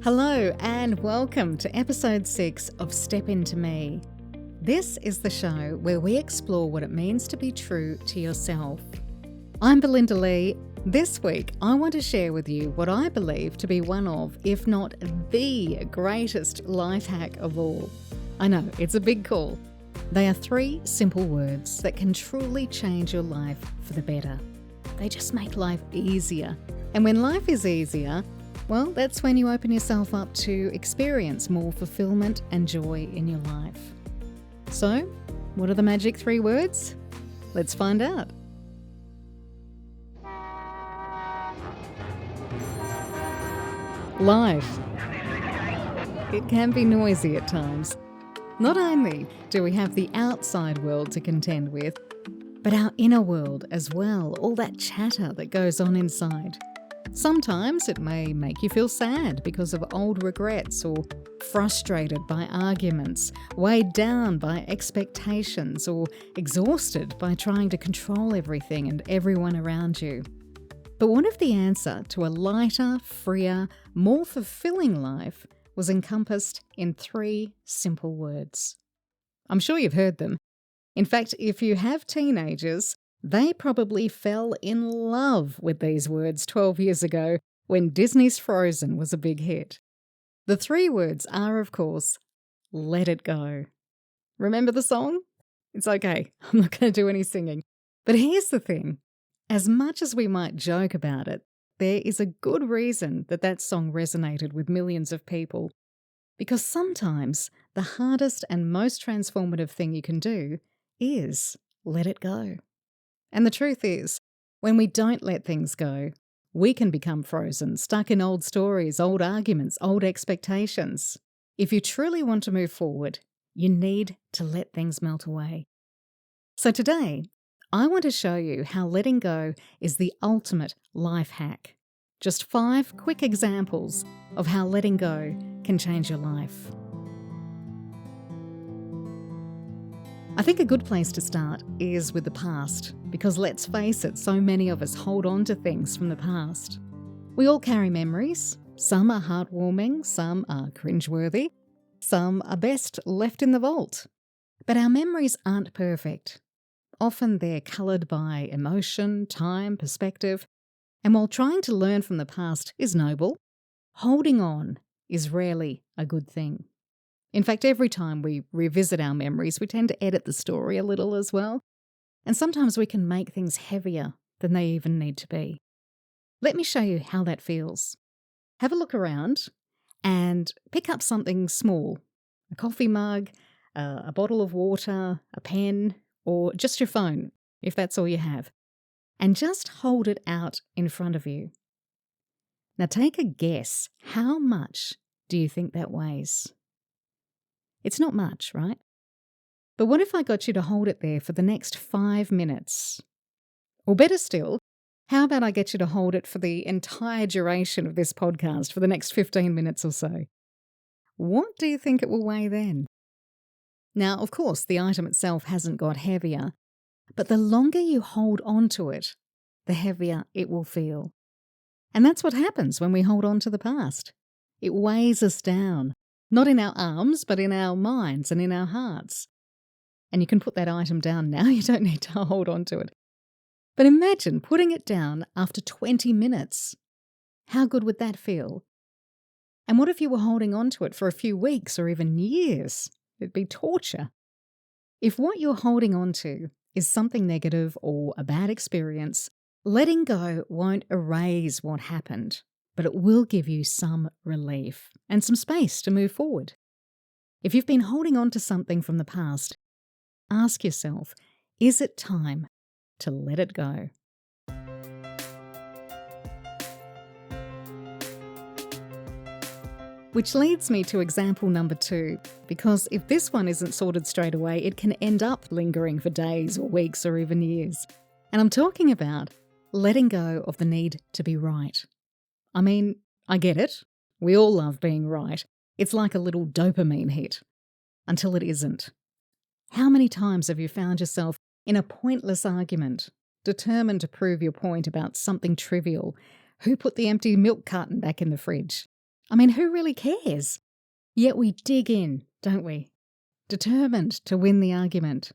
Hello and welcome to episode 6 of Step Into Me. This is the show where we explore what it means to be true to yourself. I'm Belinda Lee. This week I want to share with you what I believe to be one of, if not the greatest life hack of all. I know, it's a big call. They are 3 simple words that can truly change your life for the better. They just make life easier. And when life is easier, well, that's when you open yourself up to experience more fulfillment and joy in your life. So, what are the magic 3 words? Let's find out. Life. It can be noisy at times. Not only do we have the outside world to contend with, but our inner world as well, all that chatter that goes on inside. Sometimes it may make you feel sad because of old regrets, or frustrated by arguments, weighed down by expectations, or exhausted by trying to control everything and everyone around you. But what if the answer to a lighter, freer, more fulfilling life was encompassed in 3 simple words? I'm sure you've heard them. In fact, if you have teenagers, they probably fell in love with these words 12 years ago when Disney's Frozen was a big hit. The 3 words are, of course, let it go. Remember the song? It's okay, I'm not going to do any singing. But here's the thing. As much as we might joke about it, there is a good reason that that song resonated with millions of people. Because sometimes the hardest and most transformative thing you can do is let it go. And the truth is, when we don't let things go, we can become frozen, stuck in old stories, old arguments, old expectations. If you truly want to move forward, you need to let things melt away. So today, I want to show you how letting go is the ultimate life hack. Just 5 quick examples of how letting go can change your life. I think a good place to start is with the past, because let's face it, so many of us hold on to things from the past. We all carry memories. Some are heartwarming, some are cringeworthy, some are best left in the vault. But our memories aren't perfect. Often they're coloured by emotion, time, perspective, and while trying to learn from the past is noble, holding on is rarely a good thing. In fact, every time we revisit our memories, we tend to edit the story a little as well, and sometimes we can make things heavier than they even need to be. Let me show you how that feels. Have a look around and pick up something small, a coffee mug, a bottle of water, a pen, or just your phone, if that's all you have, and just hold it out in front of you. Now take a guess. How much do you think that weighs? It's not much, right? But what if I got you to hold it there for the next 5 minutes? Or better still, how about I get you to hold it for the entire duration of this podcast, for the next 15 minutes or so? What do you think it will weigh then? Now, of course, the item itself hasn't got heavier, but the longer you hold on to it, the heavier it will feel. And that's what happens when we hold on to the past. It weighs us down. Not in our arms, but in our minds and in our hearts. And you can put that item down now, you don't need to hold on to it. But imagine putting it down after 20 minutes. How good would that feel? And what if you were holding on to it for a few weeks or even years? It'd be torture. If what you're holding on to is something negative or a bad experience, letting go won't erase what happened, but it will give you some relief and some space to move forward. If you've been holding on to something from the past, ask yourself, is it time to let it go? Which leads me to example number 2, because if this one isn't sorted straight away, it can end up lingering for days or weeks or even years. And I'm talking about letting go of the need to be right. I mean, I get it. We all love being right. It's like a little dopamine hit. Until it isn't. How many times have you found yourself in a pointless argument, determined to prove your point about something trivial? Who put the empty milk carton back in the fridge? I mean, who really cares? Yet we dig in, don't we? Determined to win the argument.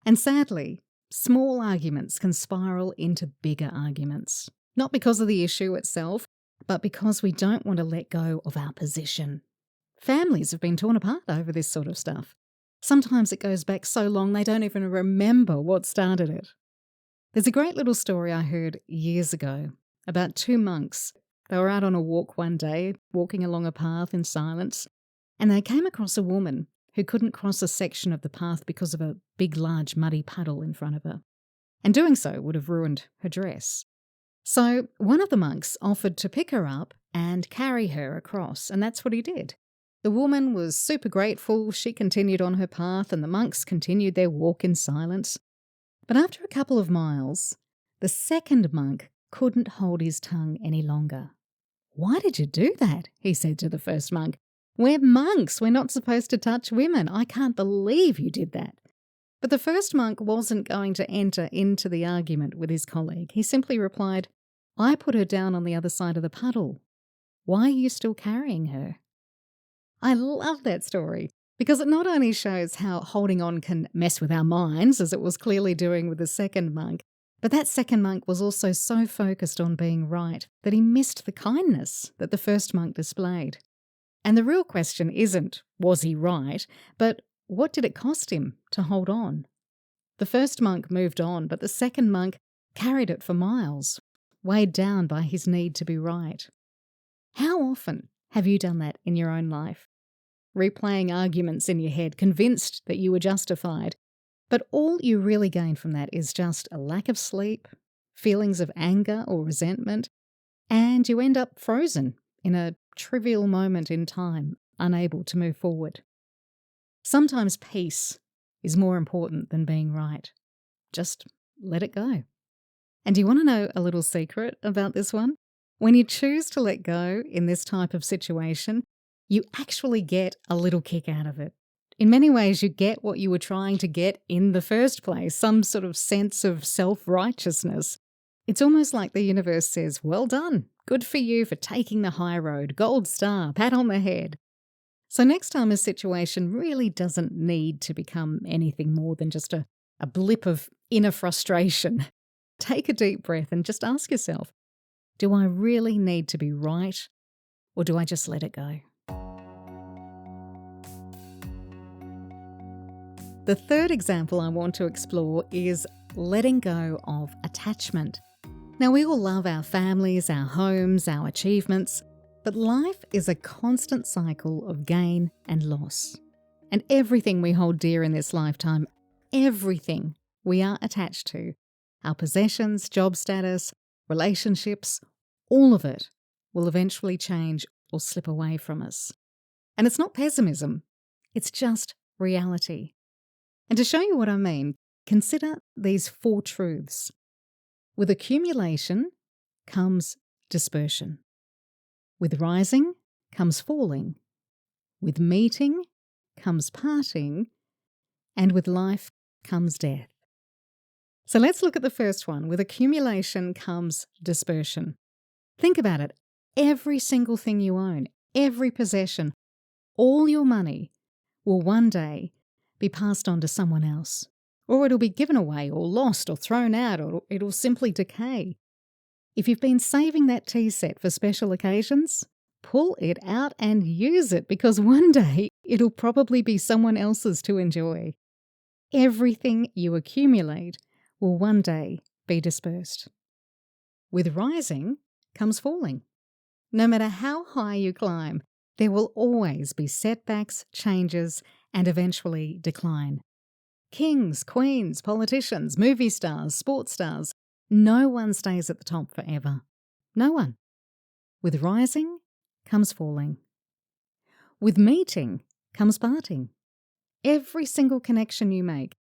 And sadly, small arguments can spiral into bigger arguments. Not because of the issue itself, but because we don't want to let go of our position. Families have been torn apart over this sort of stuff. Sometimes it goes back so long they don't even remember what started it. There's a great little story I heard years ago about two monks. They were out on a walk one day, walking along a path in silence, and they came across a woman who couldn't cross a section of the path because of a big, large, muddy puddle in front of her. And doing so would have ruined her dress. So one of the monks offered to pick her up and carry her across, and that's what he did. The woman was super grateful. She continued on her path, and the monks continued their walk in silence. But after a couple of miles, the second monk couldn't hold his tongue any longer. "Why did you do that?" he said to the first monk. "We're monks. We're not supposed to touch women. I can't believe you did that." But the first monk wasn't going to enter into the argument with his colleague. He simply replied, "I put her down on the other side of the puddle. Why are you still carrying her?" I love that story because it not only shows how holding on can mess with our minds, as it was clearly doing with the second monk, but that second monk was also so focused on being right that he missed the kindness that the first monk displayed. And the real question isn't, was he right, but what did it cost him to hold on? The first monk moved on, but the second monk carried it for miles, weighed down by his need to be right. How often have you done that in your own life? Replaying arguments in your head, convinced that you were justified, but all you really gain from that is just a lack of sleep, feelings of anger or resentment, and you end up frozen in a trivial moment in time, unable to move forward. Sometimes peace is more important than being right. Just let it go. And do you want to know a little secret about this one? When you choose to let go in this type of situation, you actually get a little kick out of it. In many ways, you get what you were trying to get in the first place, some sort of sense of self-righteousness. It's almost like the universe says, "Well done. Good for you for taking the high road. Gold star, pat on the head." So next time a situation really doesn't need to become anything more than just a blip of inner frustration, take a deep breath and just ask yourself, do I really need to be right, or do I just let it go? The third example I want to explore is letting go of attachment. Now, we all love our families, our homes, our achievements, but life is a constant cycle of gain and loss. And everything we hold dear in this lifetime, everything we are attached to, our possessions, job status, relationships, all of it will eventually change or slip away from us. And it's not pessimism, it's just reality. And to show you what I mean, consider these 4 truths. With accumulation comes dispersion. With rising comes falling. With meeting comes parting. And with life comes death. So let's look at the first one. With accumulation comes dispersion. Think about it. Every single thing you own, every possession, all your money will one day be passed on to someone else. Or it'll be given away or lost or thrown out, or it'll simply decay. If you've been saving that tea set for special occasions, pull it out and use it, because one day it'll probably be someone else's to enjoy. Everything you accumulate will one day be dispersed. With rising comes falling. No matter how high you climb, there will always be setbacks, changes, and eventually decline. Kings, queens, politicians, movie stars, sports stars, no one stays at the top forever. No one. With rising comes falling. With meeting comes parting. Every single connection you make,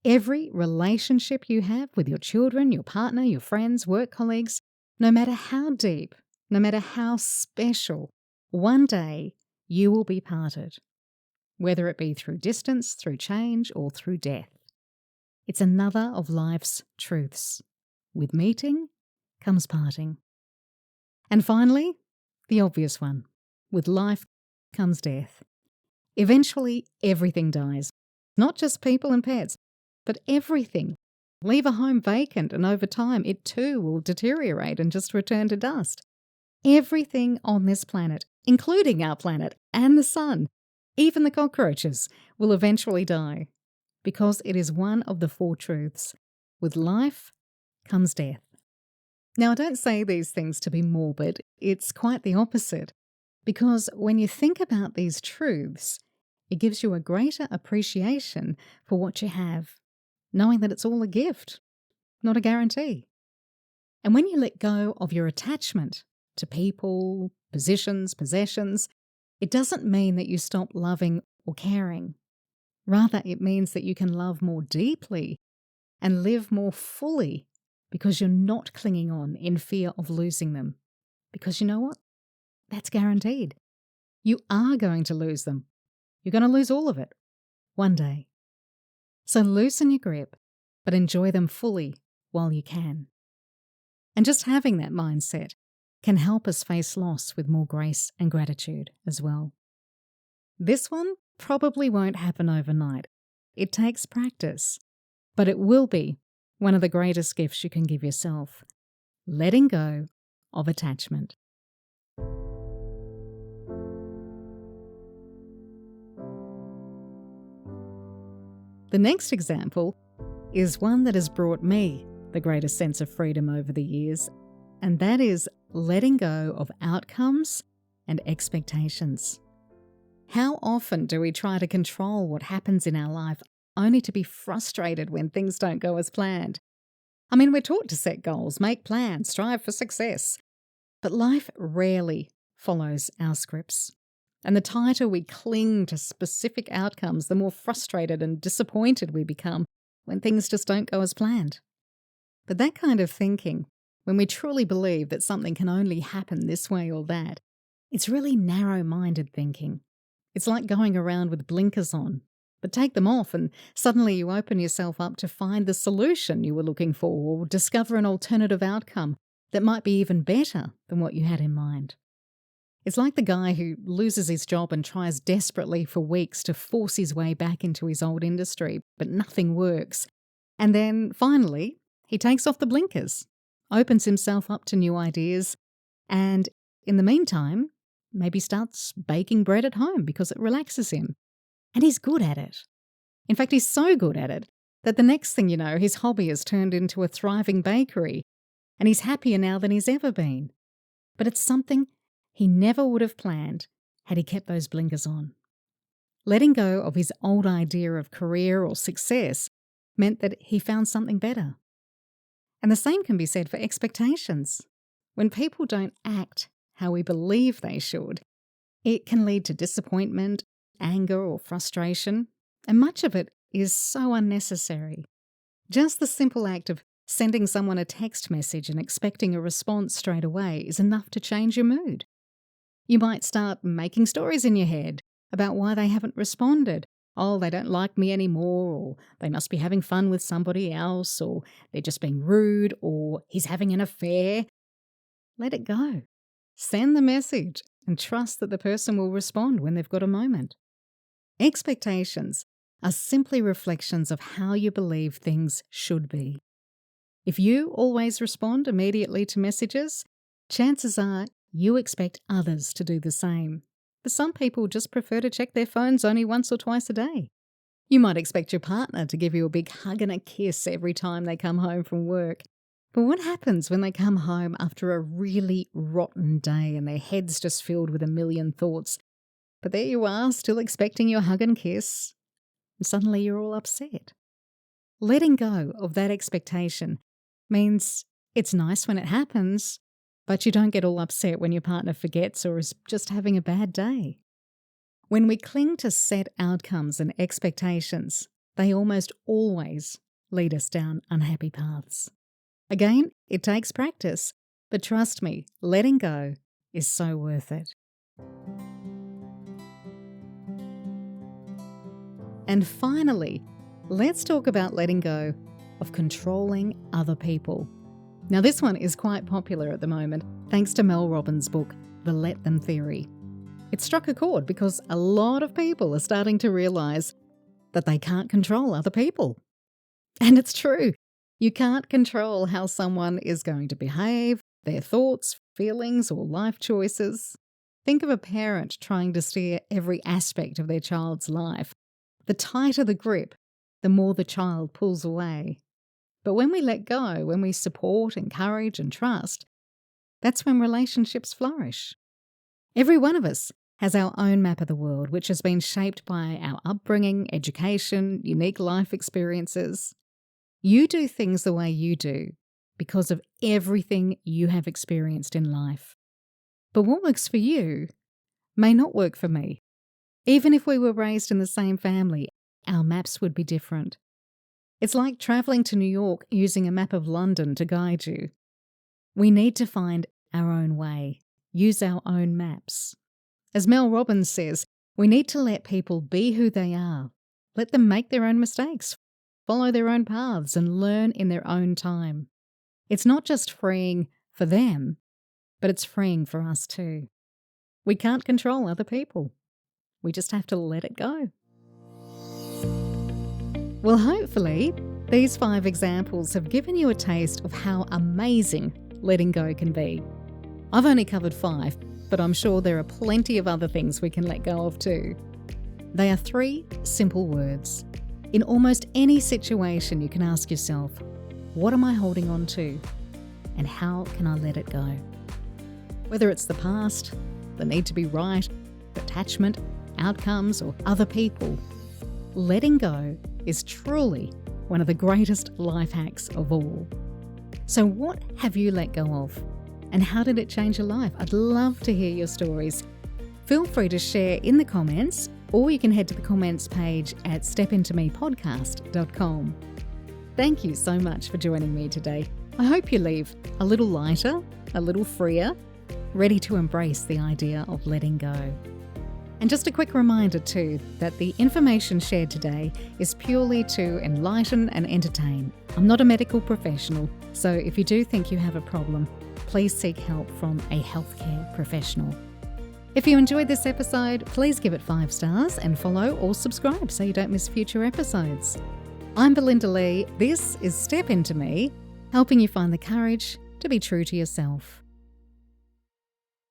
every relationship you have with your children, your partner, your friends, work colleagues, no matter how deep, no matter how special, one day you will be parted, whether it be through distance, through change, or through death. It's another of life's truths. With meeting comes parting. And finally, the obvious one. With life comes death. Eventually, everything dies. Not just people and pets, but everything. Leave a home vacant, and over time, it too will deteriorate and just return to dust. Everything on this planet, including our planet and the sun, even the cockroaches, will eventually die, because it is one of the four truths. With life comes death. Now, I don't say these things to be morbid. It's quite the opposite. Because when you think about these truths, it gives you a greater appreciation for what you have, knowing that it's all a gift, not a guarantee. And when you let go of your attachment to people, positions, possessions, it doesn't mean that you stop loving or caring. Rather, it means that you can love more deeply and live more fully because you're not clinging on in fear of losing them. Because you know what? That's guaranteed. You are going to lose them. You're going to lose all of it one day. So loosen your grip, but enjoy them fully while you can. And just having that mindset can help us face loss with more grace and gratitude as well. This one probably won't happen overnight. It takes practice, but it will be one of the greatest gifts you can give yourself, letting go of attachment. The next example is one that has brought me the greatest sense of freedom over the years, and that is letting go of outcomes and expectations. How often do we try to control what happens in our life only to be frustrated when things don't go as planned? I mean, we're taught to set goals, make plans, strive for success, but life rarely follows our scripts. And the tighter we cling to specific outcomes, the more frustrated and disappointed we become when things just don't go as planned. But that kind of thinking, when we truly believe that something can only happen this way or that, it's really narrow-minded thinking. It's like going around with blinkers on, but take them off and suddenly you open yourself up to find the solution you were looking for or discover an alternative outcome that might be even better than what you had in mind. It's like the guy who loses his job and tries desperately for weeks to force his way back into his old industry, but nothing works. And then, finally, he takes off the blinkers, opens himself up to new ideas, and in the meantime, maybe starts baking bread at home because it relaxes him. And he's good at it. In fact, he's so good at it that the next thing you know, his hobby has turned into a thriving bakery, and he's happier now than he's ever been. But it's something he never would have planned had he kept those blinkers on. Letting go of his old idea of career or success meant that he found something better. And the same can be said for expectations. When people don't act how we believe they should, it can lead to disappointment, anger, or frustration, and much of it is so unnecessary. Just the simple act of sending someone a text message and expecting a response straight away is enough to change your mood. You might start making stories in your head about why they haven't responded. Oh, they don't like me anymore, or they must be having fun with somebody else, or they're just being rude, or he's having an affair. Let it go. Send the message and trust that the person will respond when they've got a moment. Expectations are simply reflections of how you believe things should be. If you always respond immediately to messages, chances are you expect others to do the same. But some people just prefer to check their phones only once or twice a day. You might expect your partner to give you a big hug and a kiss every time they come home from work. But what happens when they come home after a really rotten day and their head's just filled with a million thoughts? But there you are, still expecting your hug and kiss, and suddenly you're all upset. Letting go of that expectation means it's nice when it happens, but you don't get all upset when your partner forgets or is just having a bad day. When we cling to set outcomes and expectations, they almost always lead us down unhappy paths. Again, it takes practice, but trust me, letting go is so worth it. And finally, let's talk about letting go of controlling other people. Now, this one is quite popular at the moment, thanks to Mel Robbins' book, The Let Them Theory. It struck a chord because a lot of people are starting to realise that they can't control other people. And it's true. You can't control how someone is going to behave, their thoughts, feelings, or life choices. Think of a parent trying to steer every aspect of their child's life. The tighter the grip, the more the child pulls away. But when we let go, when we support, encourage, and trust, that's when relationships flourish. Every one of us has our own map of the world, which has been shaped by our upbringing, education, unique life experiences. You do things the way you do because of everything you have experienced in life. But what works for you may not work for me. Even if we were raised in the same family, our maps would be different. It's like travelling to New York using a map of London to guide you. We need to find our own way, use our own maps. As Mel Robbins says, we need to let people be who they are. Let them make their own mistakes, follow their own paths, and learn in their own time. It's not just freeing for them, but it's freeing for us too. We can't control other people. We just have to let it go. Well, hopefully, these 5 examples have given you a taste of how amazing letting go can be. I've only covered 5, but I'm sure there are plenty of other things we can let go of too. They are 3 simple words. In almost any situation, you can ask yourself, what am I holding on to? And how can I let it go? Whether it's the past, the need to be right, attachment, outcomes, or other people, letting go is truly one of the greatest life hacks of all. So what have you let go of? And how did it change your life? I'd love to hear your stories. Feel free to share in the comments, or you can head to the comments page at stepintomepodcast.com. Thank you so much for joining me today. I hope you leave a little lighter, a little freer, ready to embrace the idea of letting go. And just a quick reminder too that the information shared today is purely to enlighten and entertain. I'm not a medical professional, so if you do think you have a problem, please seek help from a healthcare professional. If you enjoyed this episode, please give it 5 stars and follow or subscribe so you don't miss future episodes. I'm Belinda Lee. This is Step Into Me, helping you find the courage to be true to yourself.